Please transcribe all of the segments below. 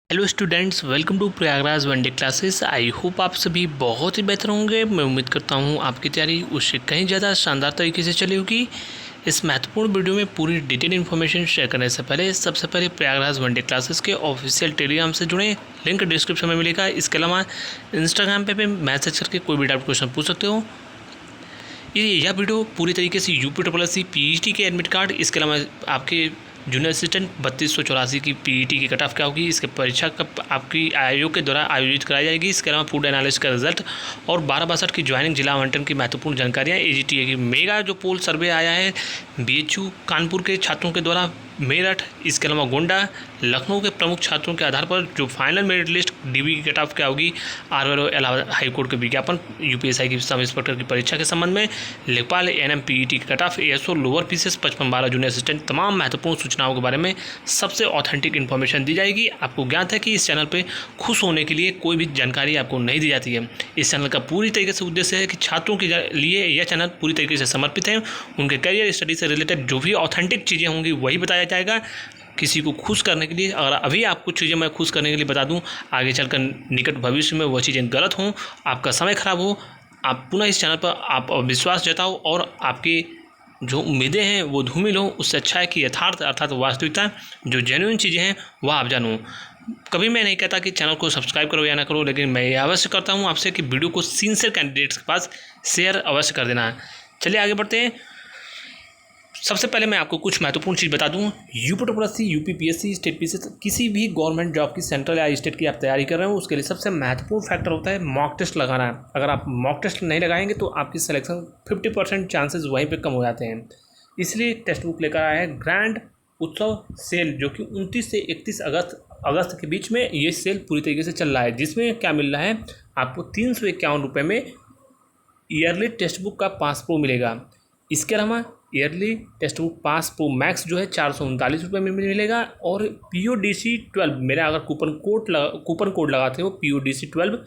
Hello students, welcome to Prayagraj one day classes. I hope आप सभी बहुत ही बेहतर होंगे। मैं उम्मीद करता हूं आपकी तैयारी उससे कहीं ज़्यादा शानदार तरीके से चली होगी। इस महत्वपूर्ण वीडियो में पूरी डिटेल इन्फॉर्मेशन शेयर करने से पहले सबसे पहले प्रयागराज वनडे क्लासेस के ऑफिशियल टेलीग्राम से जुड़े, लिंक डिस्क्रिप्शन में मिलेगा। इसके अलावा इंस्टाग्राम पे मैसेज करके कोई भी डाउट क्वेश्चन पूछ सकते हो। यह वीडियो पूरी तरीके से यूपी पीएचडी के एडमिट कार्ड, इसके अलावा आपके जूनियर असिस्टेंट 3284 की पीईटी की कट ऑफ क्या होगी, इसके परीक्षा कब आपकी आयोग के द्वारा आयोजित कराई जाएगी, इसके अलावा फूड एनालिस्ट का रिजल्ट और 1262 की ज्वाइनिंग जिला आवंटन की महत्वपूर्ण जानकारियाँ, एजीटीए की मेगा जो पोल सर्वे आया है बीएचयू कानपुर के छात्रों के द्वारा, मेरठ, इसके अलावा गोंडा, लखनऊ के प्रमुख छात्रों के आधार पर जो फाइनल मेरिट लिस्ट डीबी की कट ऑफ क्या होगी, आरओ इलाहाबाद हाईकोर्ट के विज्ञापन, यूपीएसआई की सब इंस्पेक्टर की परीक्षा के संबंध में, लेखपाल एनएम पीईटी की cut off, ASO lower PCS 5512 junior assistant, तमाम महत्वपूर्ण सूचनाओं के बारे में सबसे ऑथेंटिक इन्फॉर्मेशन दी जाएगी। आपको ज्ञात है कि इस चैनल पर खुश होने के लिए कोई भी जानकारी आपको नहीं दी जाती है। इस चैनल का पूरी तरीके से उद्देश्य है कि छात्रों के लिए यह चैनल पूरी तरीके से समर्पित है। उनके करियर स्टडी से रिलेटेड जो भी ऑथेंटिक चीज़ें होंगी वही बताया जाएगा, किसी को खुश करने के लिए। अगर अभी आप कुछ चीज़ें मैं खुश करने के लिए बता दूं, आगे चलकर निकट भविष्य में वह चीज़ें गलत हों, आपका समय खराब हो, आप पुनः इस चैनल पर आप विश्वास जताओ और आपकी जो उम्मीदें हैं वो धूमिल हो। उससे अच्छा है कि यथार्थ अर्थात वास्तविकता जो जेन्युइन चीज़ें हैं वह आप जानो। कभी मैं नहीं कहता कि चैनल को सब्सक्राइब करो या ना करो, लेकिन मैं ये अवश्य करता हूँ आपसे कि वीडियो को सिंसियर कैंडिडेट्स के पास शेयर अवश्य कर देना। चलिए आगे बढ़ते हैं। सबसे पहले मैं आपको कुछ महत्वपूर्ण चीज़ बता दूं। यूपी यूपीपीएससी, स्टेट पीसीएस, किसी भी गवर्नमेंट जॉब की सेंट्रल या स्टेट की आप तैयारी कर रहे हो, उसके लिए सबसे महत्वपूर्ण फैक्टर होता है मॉक टेस्ट लगाना। अगर आप मॉक टेस्ट नहीं लगाएंगे तो आपकी सिलेक्शन 50% चांसेस वहीं पे कम हो जाते हैं। इसलिए टेक्स्ट बुक लेकर आया है ग्रैंड उत्सव सेल, जो कि 29 से 31 अगस्त के बीच में ये सेल पूरी तरीके से चल रहा है, जिसमें क्या मिल रहा है आपको 351 रुपये में ईयरली टेक्स्ट बुक का पास प्रो मिलेगा। इसके अलावा yearly text book pass pro max जो है 439 रुपये में मिलेगा। और PODC 12 मेरा अगर कूपन कोड लगाते हो PODC 12,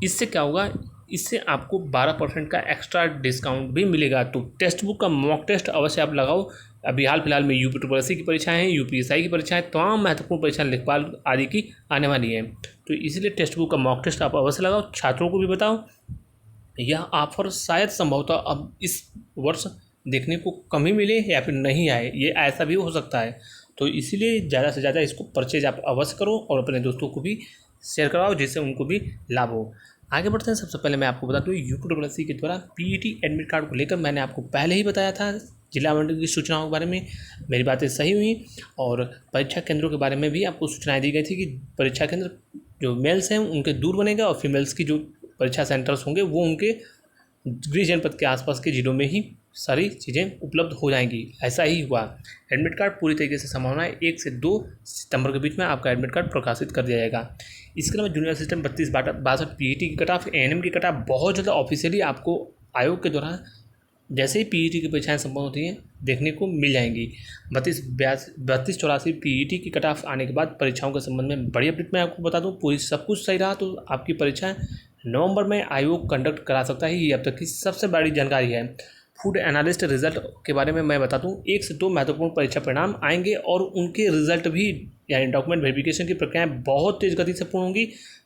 इससे क्या होगा, इससे आपको 12% का एक्स्ट्रा डिस्काउंट भी मिलेगा। तो टेक्स्ट बुक का मॉक टेस्ट अवश्य आप लगाओ। अभी हाल फिलहाल में यूपी की परीक्षाएँ हैं, UPSI की परीक्षाएँ, तमाम महत्वपूर्ण परीक्षाएँ लेखपाल आदि की आने वाली हैं, तो इसलिए टेक्स्ट बुक का मॉक टेस्ट आप अवश्य लगाओ। छात्रों को भी बताओ, यह ऑफर शायद संभवतः अब इस वर्ष देखने को कम ही मिले या फिर नहीं आए, ये ऐसा भी हो सकता है। तो इसीलिए ज़्यादा से ज़्यादा इसको परचेज आप अवश्य करो और अपने दोस्तों को भी शेयर करवाओ, जिससे उनको भी लाभ हो। आगे बढ़ते हैं। सबसे पहले मैं आपको बता दूँ, यूपी के द्वारा पीईटी एडमिट कार्ड को लेकर मैंने आपको पहले ही बताया था जिला आवंटन की सूचनाओं के बारे में। मेरी बातें सही हुई और परीक्षा केंद्रों के बारे में भी आपको सूचनाएँ दी गई थी कि परीक्षा केंद्र जो मेल्स हैं उनके दूर बनेगा और फीमेल्स की जो परीक्षा सेंटर्स होंगे वो उनके गृह जनपद के आसपास के जिलों में ही सारी चीज़ें उपलब्ध हो जाएंगी। ऐसा ही हुआ। एडमिट कार्ड पूरी तरीके से संभावना है 1 से 2 सितंबर के बीच में आपका एडमिट कार्ड प्रकाशित कर दिया जाएगा। इसके अलावा जूनियर असिस्टेंट 3262 पीईटी की कट ऑफ, एएनएम की कट ऑफ बहुत ज़्यादा ऑफिशियली आपको आयोग के द्वारा जैसे ही पीईटी की परीक्षाएं संपन्न होती हैं देखने को मिल जाएंगी। 3284 पीईटी की कट ऑफ आने के बाद परीक्षाओं के संबंध में बड़ी अपडेट मैं आपको बता दूं। पूरी सब कुछ सही रहा तो आपकी परीक्षा नवंबर में आयोग कंडक्ट करा सकता है। ये अब तक की सबसे बड़ी जानकारी है। फूड एनालिस्ट रिजल्ट के बारे में मैं बता दूं, 1 से 2 महत्वपूर्ण परीक्षा परिणाम आएंगे और उनके रिजल्ट भी यानी डॉक्यूमेंट वेरिफिकेशन की प्रक्रियाएँ बहुत तेज़ गति से पूर्ण होंगी।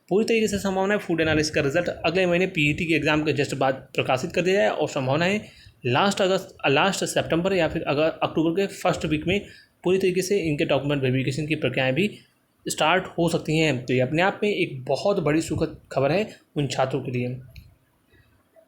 पूरी तरीके से संभावना है फूड एनालिस्ट का रिजल्ट अगले महीने पीईटी के एग्जाम के जस्ट बाद प्रकाशित कर दिया जाए और संभावना है लास्ट सितंबर या फिर अक्टूबर के फर्स्ट वीक में पूरी तरीके से इनके डॉक्यूमेंट वेरिफिकेशन की प्रक्रियाएँ भी स्टार्ट हो सकती हैं। तो ये अपने आप में एक बहुत बड़ी सुखद खबर है उन छात्रों के लिए।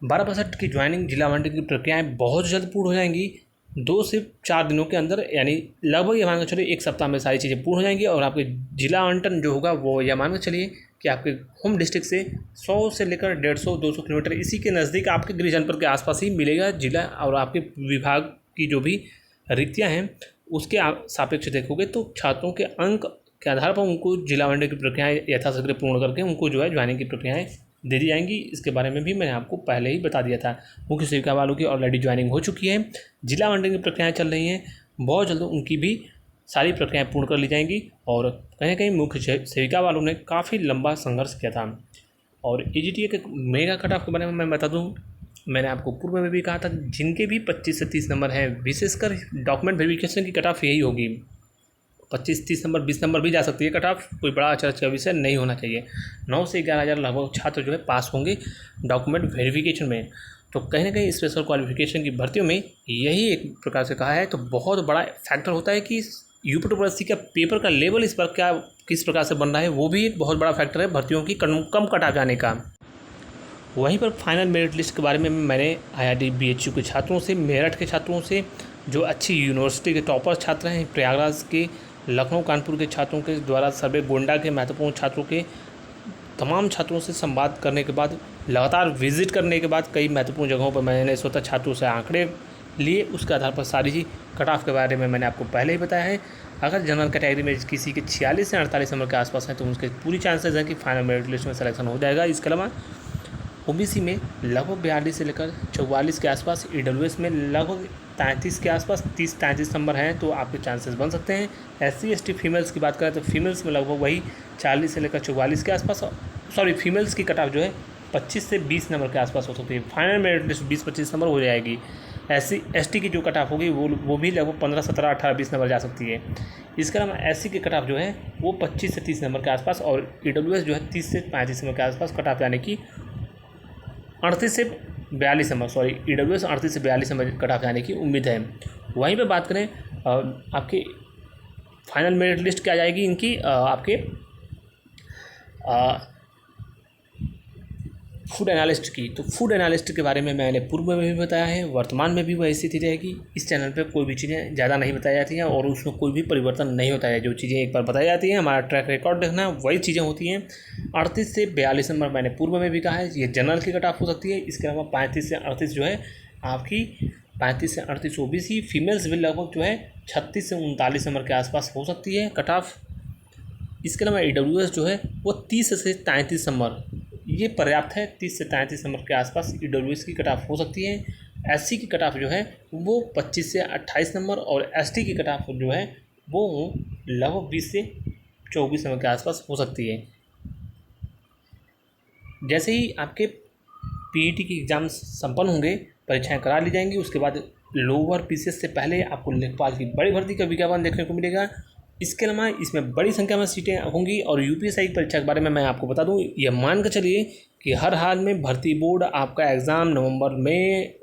1262 की ज्वाइनिंग जिला आवंटन की प्रक्रियाएँ बहुत जल्द पूर्ण हो जाएंगी। 2 से 4 दिनों के अंदर, यानी लगभग ये मान के चलिए 1 सप्ताह में सारी चीज़ें पूर्ण हो जाएंगी और आपके जिला आवंटन जो होगा वो यह मान के चलिए कि आपके होम डिस्ट्रिक्ट से 100 से लेकर 150-200 किलोमीटर इसी के नज़दीक आपके गृह जनपद के आसपास ही मिलेगा जिला। और आपके विभाग की जो भी रिक्तियाँ हैं उसके सापेक्ष देखोगे तो छात्रों के अंक के आधार पर उनको जिला आवंटन की प्रक्रियाएँ यथाशीघ्र पूर्ण करके उनको जो है ज्वाइनिंग की प्रक्रियाएँ दे दी जाएंगी। इसके बारे में भी मैंने आपको पहले ही बता दिया था। मुख्य सेविका वालों की ऑलरेडी ज्वाइनिंग हो चुकी है, जिला आवंटन की प्रक्रियाएँ चल रही हैं, बहुत जल्द उनकी भी सारी प्रक्रियाएँ पूर्ण कर ली जाएंगी। और कहीं ना कहीं मुख्य सेविका वालों ने काफ़ी लंबा संघर्ष किया था। और एजीटीए के मेगा कट ऑफ के बारे में मैं बता दूं, मैंने आपको पूर्व में भी कहा था जिनके भी 25 से 30 नंबर हैं, विशेषकर डॉक्यूमेंट वेरिफिकेशन की कट ऑफ यही होगी। 25-30 नंबर 20 नंबर भी जा सकती है कट ऑफ, कोई बड़ा चर्चा का विषय नहीं होना चाहिए। 9 से 11,000 लगभग छात्र जो है पास होंगे डॉक्यूमेंट वेरिफिकेशन में। तो कहीं ना कहीं स्पेशल क्वालिफिकेशन की भर्तियों में यही एक प्रकार से कहा है। तो बहुत बड़ा फैक्टर होता है कि यूपीएससी का पेपर का लेवल इस पर क्या किस प्रकार से बन रहा है, वो भी एक बहुत बड़ा फैक्टर है भर्तियों की कम कट आ जाने का। वहीं पर फाइनल मेरिट लिस्ट के बारे में मैंने IIT BHU के छात्रों से, मेरठ के छात्रों से, जो अच्छी यूनिवर्सिटी के टॉपर छात्र हैं, प्रयागराज के, लखनऊ कानपुर के छात्रों के द्वारा सर्वे, गोंडा के महत्वपूर्ण छात्रों के, तमाम छात्रों से संवाद करने के बाद, लगातार विजिट करने के बाद कई महत्वपूर्ण जगहों पर मैंने स्वतः छात्रों से आंकड़े लिए। उसके आधार पर सारी ही कट ऑफ के बारे में मैंने आपको पहले ही बताया है। अगर जनरल कैटेगरी में किसी के 46 से 48 नंबर के आसपास हैं तो उसके पूरी चांसेस हैं कि फाइनल मेरिट लिस्ट में सिलेक्शन हो जाएगा। इसके अलावा OBC में लगभग 42 से लेकर 44 के आसपास, EWS में लगभग 33 के आसपास 30-33 नंबर हैं तो आपके चांसेस बन सकते हैं। SC ST फीमेल्स की बात करें तो फीमेल्स में लगभग वही 40 से लेकर 44 के आसपास, फीमेल्स की कट ऑफ जो है 25 से 20 नंबर के आसपास हो सकती है। फाइनल मेरिट लिस्ट 20-25 नंबर हो जाएगी। SC ST की जो कट ऑफ होगी वो भी लगभग 15, 17, 18, 20 नंबर जा सकती है। इसके अलावा SC की कट ऑफ जो है वो 25 से 30 नंबर के आसपास, और EWS जो है 30 से 35 नंबर के आसपास कट ऑफ जाने की 38 से 42 नंबर, EWS 38 से 42 नंबर कट ऑफ जाने की उम्मीद है। वहीं पे बात करें आपके फाइनल मेरिट लिस्ट क्या जाएगी इनकी, आपके फूड एनालिस्ट की। तो फूड एनालिस्ट के बारे में मैंने पूर्व में भी बताया है, वर्तमान में भी वही स्थिति रहेगी। इस चैनल पे कोई भी चीज़ें ज़्यादा नहीं बताई जाती हैं और उसमें कोई भी परिवर्तन नहीं होता है। जो चीज़ें एक बार बताई जाती हैं, हमारा ट्रैक रिकॉर्ड देखना, वही चीज़ें होती हैं। 38 से 42 नंबर मैंने पूर्व में भी कहा है, ये जनरल की कट ऑफ हो सकती है। इसके अलावा 35 से 38 जो है आपकी 35 से 38 OBC, फीमेल्स भी लगभग जो है 36 से 39 नंबर के आसपास हो सकती है कट ऑफ। इसके अलावा EWS जो है वो 30 से 33 नंबर, ये पर्याप्त है। 30 से 33 नंबर के आसपास EWS की कट ऑफ हो सकती है। SC की कट ऑफ जो है वो 25 से 28 नंबर, और ST की कट ऑफ जो है वो लगभग 20 से 24 नंबर के आसपास हो सकती है। जैसे ही आपके PET के एग्ज़ाम संपन्न होंगे, परीक्षाएं करा ली जाएंगी, उसके बाद लोअर PCS से पहले आपको लेखपाल की बड़ी भर्ती का विज्ञापन देखने को मिलेगा। इसके अलावा इसमें बड़ी संख्या में सीटें होंगी। और UPSI की परीक्षा के बारे में मैं आपको बता दूं, यह मान कर चलिए कि हर हाल में भर्ती बोर्ड आपका एग्ज़ाम नवंबर में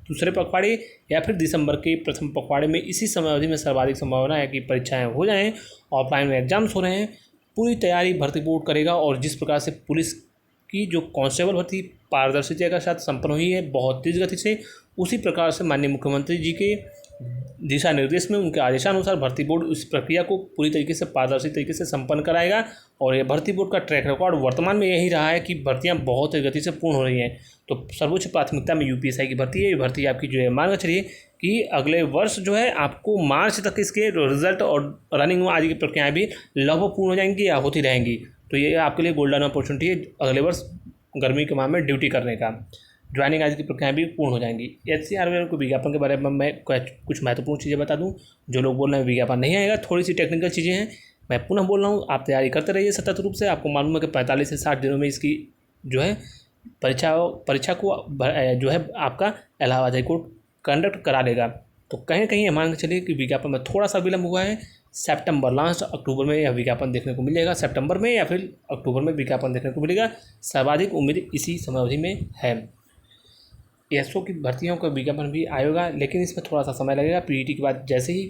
दूसरे पखवाड़े या फिर दिसंबर के प्रथम पखवाड़े में, इसी समय अवधि में सर्वाधिक संभावना है कि परीक्षाएं हो जाएं। ऑफलाइन में एग्जाम्स हो रहे हैं, पूरी तैयारी भर्ती बोर्ड करेगा। और जिस प्रकार से पुलिस की जो कांस्टेबल भर्ती पारदर्शिता के साथ संपन्न हुई है बहुत तेज़ गति से, उसी प्रकार से माननीय मुख्यमंत्री जी के दिशा निर्देश में, उनके आदेशानुसार भर्ती बोर्ड उस प्रक्रिया को पूरी तरीके से पारदर्शी तरीके से संपन्न कराएगा। और ये भर्ती बोर्ड का ट्रैक रिकॉर्ड वर्तमान में यही रहा है कि भर्तियां बहुत तेज गति से पूर्ण हो रही हैं। तो सर्वोच्च प्राथमिकता में UPSI की भर्ती है। ये भर्ती आपकी जो है मान के चलिए कि अगले वर्ष जो है आपको मार्च तक इसके रिजल्ट और रनिंग आदि की प्रक्रियाएँ भी लगभग पूर्ण हो जाएंगी या होती रहेंगी। तो ये आपके लिए गोल्डन अपॉर्चुनिटी है अगले वर्ष गर्मी के माह में ड्यूटी करने का। ज्वाइनिंग आदि की प्रक्रियाएँ भी पूर्ण हो जाएंगी। HCRL को विज्ञापन के बारे में मैं कुछ महत्वपूर्ण चीज़ें बता दूं। जो लोग बोल रहे हैं विज्ञापन नहीं आएगा, थोड़ी सी टेक्निकल चीज़ें हैं, मैं पुनः बोल रहा हूँ, आप तैयारी करते रहिए सतत रूप से। आपको मालूम है कि 45 से 60 दिनों में इसकी जो है परीक्षा को जो है आपका इलाहाबाद हाई कोर्ट कंडक्ट करा देगा। तो कहीं ना कहीं मान के चलिए कि विज्ञापन में थोड़ा सा विलम्ब हुआ है। सितंबर लास्ट अक्टूबर में यह विज्ञापन देखने को मिलेगा, सितंबर में या फिर अक्टूबर में विज्ञापन देखने को मिलेगा। सर्वाधिक उम्मीद इसी समय अवधि में है। ESO की भर्तियों का विज्ञापन भी आएगा, लेकिन इसमें थोड़ा सा समय लगेगा। PET के बाद जैसे ही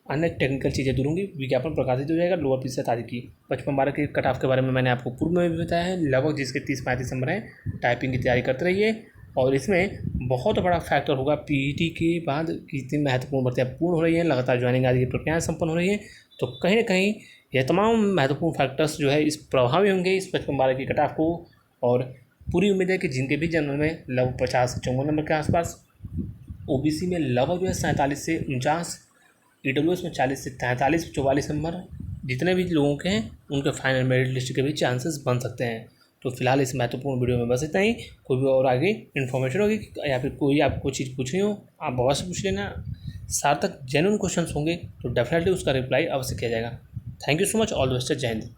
अन्य टेक्निकल चीज़ें दूर होंगी, विज्ञापन प्रकाशित हो जाएगा लोअर PCS आदि की। 55-12 के कट ऑफ के बारे में मैंने आपको पूर्व में भी बताया है, लगभग जिसके 30-35 नंबर हैं। टाइपिंग की तैयारी करते रहिए। और इसमें बहुत बड़ा फैक्टर होगा PET के बाद कितनी महत्वपूर्ण भर्तियाँ पूर्ण हो रही हैं, लगातार ज्वाइनिंग आदि की प्रक्रियाएँ संपन्न हो रही हैं। तो कहीं ना कहीं ये तमाम महत्वपूर्ण फैक्टर्स जो है इस प्रभावी होंगे इस 55-12 की कट ऑफ को। और पूरी उम्मीद है कि जिनके भी जनरल में लगभग 50 से 54 नंबर के आसपास, OBC में लगभग जो है 47 से 49, EWS में 40 से 43, 44 नंबर, जितने भी लोगों के हैं उनके फाइनल मेरिट लिस्ट के भी चांसेस बन सकते हैं। तो फिलहाल इस महत्वपूर्ण वीडियो में बस इतना ही। कोई भी और आगे इन्फॉर्मेशन होगी या फिर कोई आपको चीज़ पूछनी हो, आप अवश्य पूछ लेना। सार्थक जेन्युइन क्वेश्चंस होंगे तो डेफिनेटली उसका रिप्लाई अवश्य किया जाएगा। Thank you so much, all the best, जय हिंद।